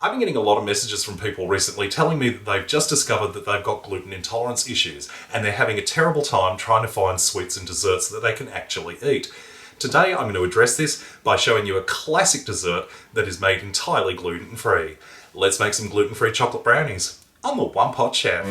I've been getting a lot of messages from people recently telling me that they've just discovered that they've got gluten intolerance issues and they're having a terrible time trying to find sweets and desserts that they can actually eat. Today I'm going to address this by showing you a classic dessert that is made entirely gluten-free. Let's make some gluten-free chocolate brownies on the One Pot Chef.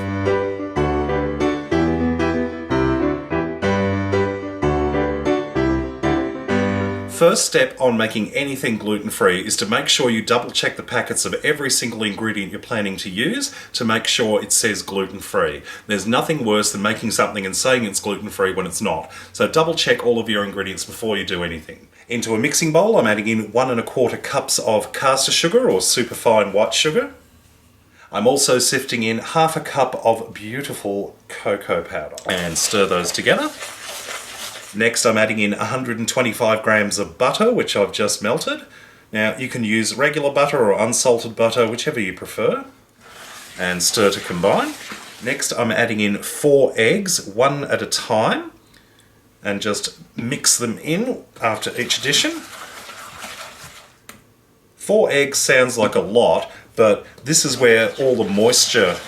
First step on making anything gluten-free is to make sure you double check the packets of every single ingredient you're planning to use to make sure it says gluten-free. There's nothing worse than making something and saying it's gluten-free when it's not. So double check all of your ingredients before you do anything. Into a mixing bowl I'm adding in 1 1/4 cups of caster sugar or superfine white sugar. I'm also sifting in 1/2 cup of beautiful cocoa powder and stir those together. Next I'm adding in 125 grams of butter, which I've just melted. Now you can use regular butter or unsalted butter, whichever you prefer, and stir to combine. Next I'm adding in 4 eggs, one at a time, and just mix them in after each addition. 4 eggs sounds like a lot, but this is where all the moisture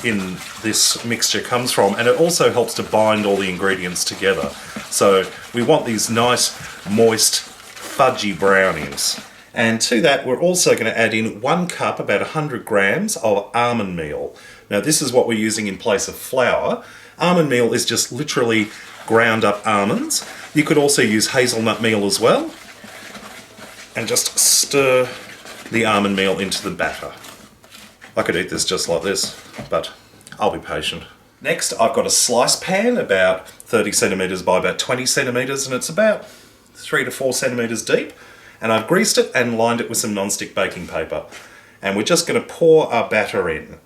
in this mixture comes from, and it also helps to bind all the ingredients together. So we want these nice, moist, fudgy brownies. And to that we're also going to add in 1 cup, about 100 grams of almond meal. Now this is what we're using in place of flour. Almond meal is just literally ground up almonds. You could also use hazelnut meal as well. And just stir the almond meal into the batter. I could eat this just like this, but I'll be patient. Next, I've got a slice pan about 30 centimetres by about 20 centimetres, and it's about 3 to 4 centimetres deep. And I've greased it and lined it with some non-stick baking paper. And we're just going to pour our batter in.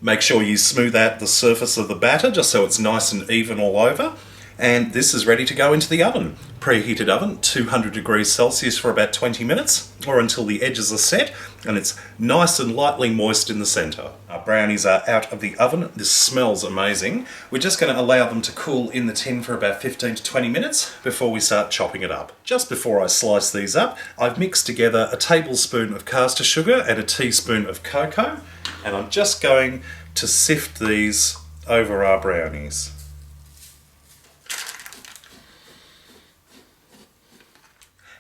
Make sure you smooth out the surface of the batter just so it's nice and even all over. And this is ready to go into the oven. Preheated oven, 200 degrees Celsius for about 20 minutes, or until the edges are set and it's nice and lightly moist in the centre. Our brownies are out of the oven. This smells amazing. We're just going to allow them to cool in the tin for about 15 to 20 minutes before we start chopping it up. Just before I slice these up, I've mixed together a tablespoon of caster sugar and a teaspoon of cocoa, and I'm just going to sift these over our brownies.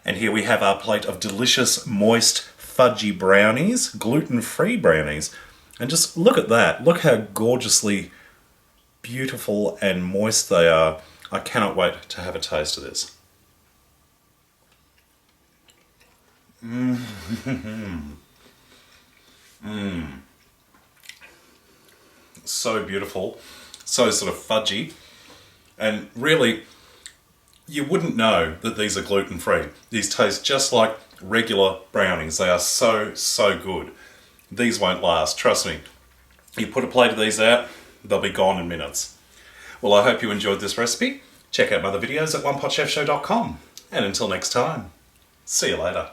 And here we have our plate of delicious, moist, fudgy brownies, gluten-free brownies. And just look at that. Look how gorgeously beautiful and moist they are. I cannot wait to have a taste of this. So beautiful, so sort of fudgy, and really, you wouldn't know that these are gluten-free. These taste just like regular brownies. They are so, so good. These won't last, trust me. You put a plate of these out, they'll be gone in minutes. Well, I hope you enjoyed this recipe. Check out my other videos at OnePotChefShow.com. And until next time, see you later.